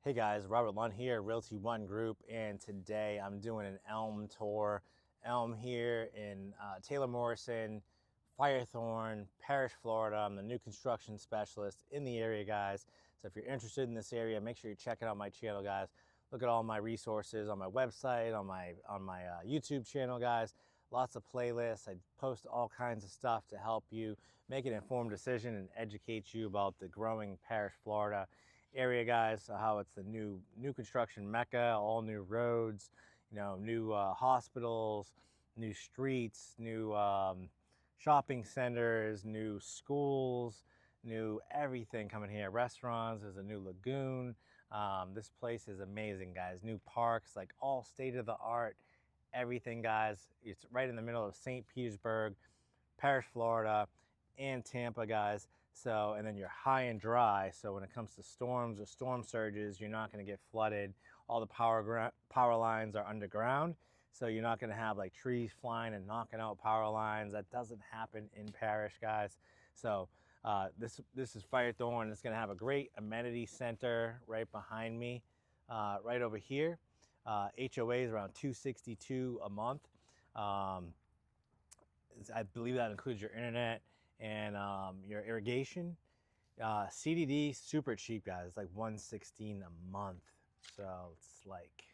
Hey guys, Robert Lunn here, Realty ONE Group, and today I'm doing an ELM tour. ELM here in Taylor Morrison, Firethorn, Parrish, Florida. I'm the new construction specialist in the area, guys. So if you're interested in this area, make sure you're checking out my channel, guys. Look at all my resources on my website, on my YouTube channel, guys. Lots of playlists. I post all kinds of stuff to help you make an informed decision and educate you about the growing Parrish, Florida area, guys. How it's the new construction mecca, all new roads, new hospitals, new streets, new shopping centers, new schools, new everything coming here. Restaurants. There's a new lagoon. This place is amazing, guys. New parks, like all state of the art, everything, guys. It's right in the middle of St. Petersburg, Parrish, Florida, and Tampa, guys. So, and then you're high and dry. So when it comes to storms or storm surges, you're not going to get flooded. All the power lines are underground. So you're not going to have like trees flying and knocking out power lines. That doesn't happen in Parrish, guys. So this is Firethorn. It's going to have a great amenity center right behind me, right over here. HOA is around $262 a month. I believe that includes your internet and your irrigation. CDD super cheap, guys. It's like $116 a month, so it's like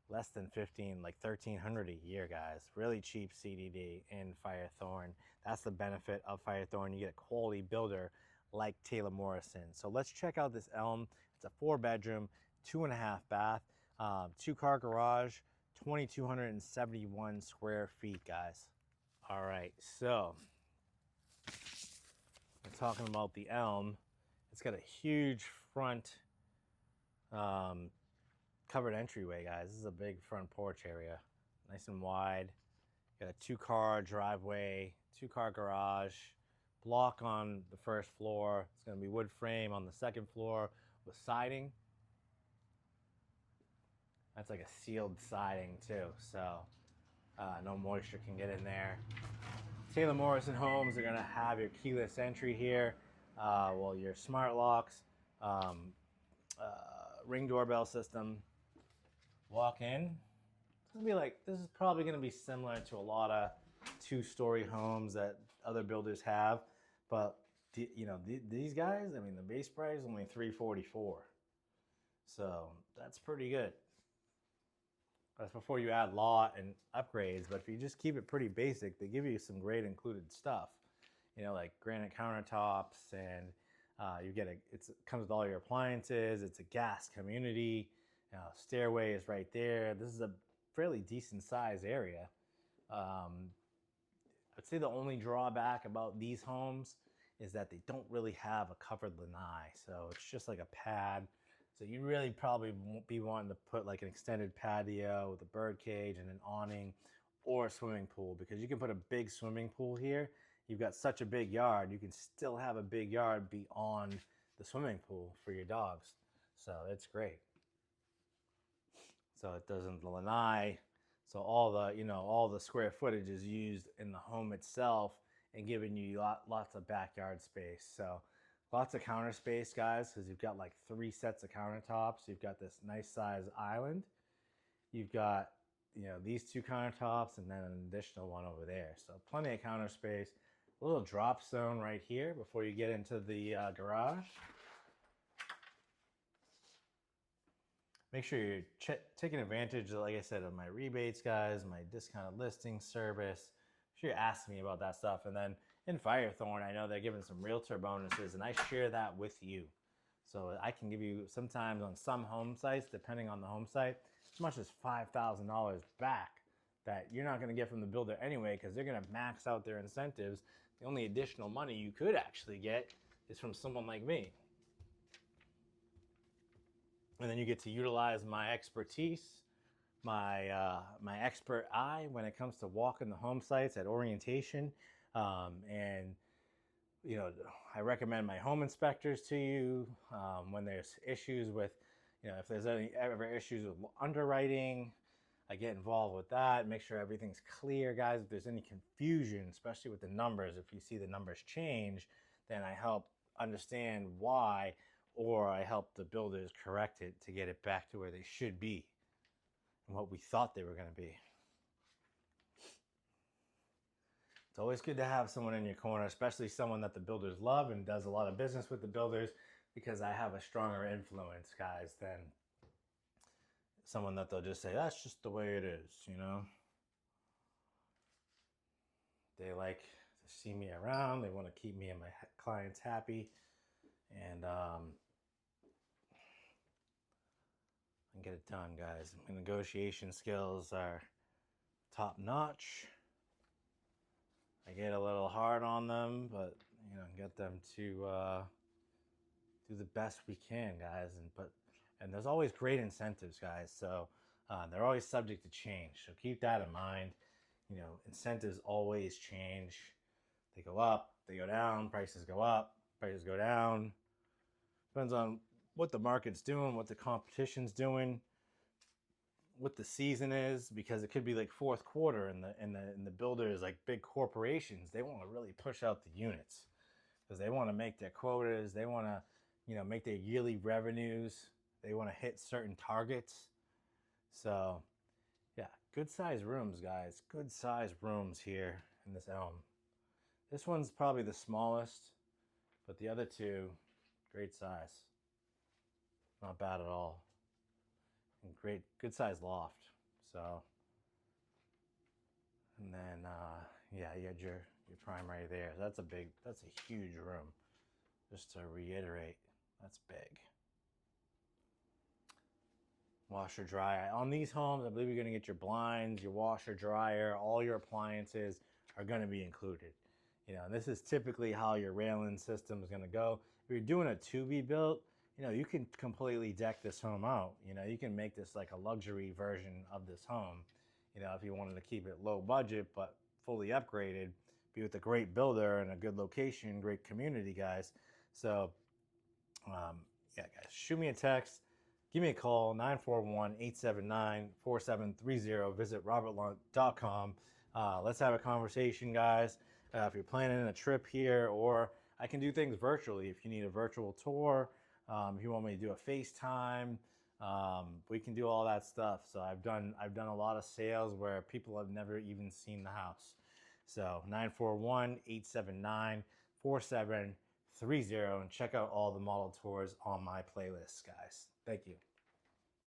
less than 15, like $1,300 a year, guys. Really cheap CDD in Firethorn. That's the benefit of Firethorn. You get a quality builder like Taylor Morrison. So let's check out this ELM. It's a 4-bedroom, 2.5 bath, 2-car garage, 2,271 square feet, guys. All right, so we're talking about the ELM. It's got a huge front covered entryway, guys. This is a big front porch area, nice and wide. Got a 2-car driveway, 2-car garage, block on the first floor. It's going to be wood frame on the second floor with siding. That's like a sealed siding too, so no moisture can get in there. Taylor Morrison homes are going to have your keyless entry here, well, your smart locks, ring doorbell system. Walk in. It's going to be like, this is probably going to be similar to a lot of 2-story homes that other builders have, but these guys, I mean, the base price is only $344, so that's pretty good. That's before you add lot and upgrades, but if you just keep it pretty basic, they give you some great included stuff, like granite countertops, and it comes with all your appliances. It's a gas community. Stairway is right there. This is a fairly decent size area. I'd say the only drawback about these homes is that they don't really have a covered lanai, so it's just like a pad. So you really probably won't be wanting to put like an extended patio with a bird cage and an awning or a swimming pool, because you can put a big swimming pool here. You've got such a big yard, you can still have a big yard beyond the swimming pool for your dogs. So it's great. So it doesn't lanai. So all the square footage is used in the home itself and giving you lots of backyard space. So lots of counter space, guys, because you've got like 3 sets of countertops. You've got this nice size island. You've got, these 2 countertops and then an additional one over there. So plenty of counter space. A little drop zone right here before you get into the garage. Make sure you're taking advantage, like I said, of my rebates, guys, my discounted listing service. Make sure you're asking me about that stuff. And then in Firethorn, I know they're giving some realtor bonuses, and I share that with you. So I can give you, sometimes on some home sites, depending on the home site, as much as $5,000 back that you're not going to get from the builder anyway, because they're going to max out their incentives. The only additional money you could actually get is from someone like me. And then you get to utilize my expertise, my expert eye when it comes to walking the home sites at orientation. I recommend my home inspectors to you when there's issues with, if there's ever issues with underwriting, I get involved with that. Make sure everything's clear, guys. If there's any confusion, especially with the numbers, if you see the numbers change, then I help understand why, or I help the builders correct it to get it back to where they should be and what we thought they were going to be. It's always good to have someone in your corner, especially someone that the builders love and does a lot of business with the builders, because I have a stronger influence, guys, than someone that they'll just say, that's just the way it is, you know? They like to see me around. They want to keep me and my clients happy. And get it done, guys. My negotiation skills are top notch. I get a little hard on them, but get them to do the best we can, guys. And there's always great incentives, guys. So they're always subject to change. So keep that in mind. Incentives always change. They go up, they go down, prices go up, prices go down. Depends on what the market's doing, what the competition's doing, what the season is, because it could be like fourth quarter and the builders, like big corporations, they want to really push out the units because they want to make their quotas, they want to make their yearly revenues, they want to hit certain targets. So yeah, good size rooms, guys. Good size rooms here in this Elm. This one's probably the smallest, but the other two, great size. Not bad at all. And great, good size loft. So, and then, yeah, you had your primary there. That's a huge room. Just to reiterate, that's big. Washer, dryer. On these homes, I believe you're going to get your blinds, your washer, dryer, all your appliances are going to be included. And this is typically how your railing system is going to go. If you're doing a to-be built, you can completely deck this home out. You can make this like a luxury version of this home. If you wanted to keep it low budget but fully upgraded, be with a great builder and a good location, great community, guys. So, yeah, guys, shoot me a text. Give me a call, 941-879-4730. Visit robertlunt.com. Let's have a conversation, guys. If you're planning a trip here, or I can do things virtually if you need a virtual tour. If you want me to do a FaceTime, we can do all that stuff. So I've done a lot of sales where people have never even seen the house. So 941-879-4730, and check out all the model tours on my playlist, guys. Thank you.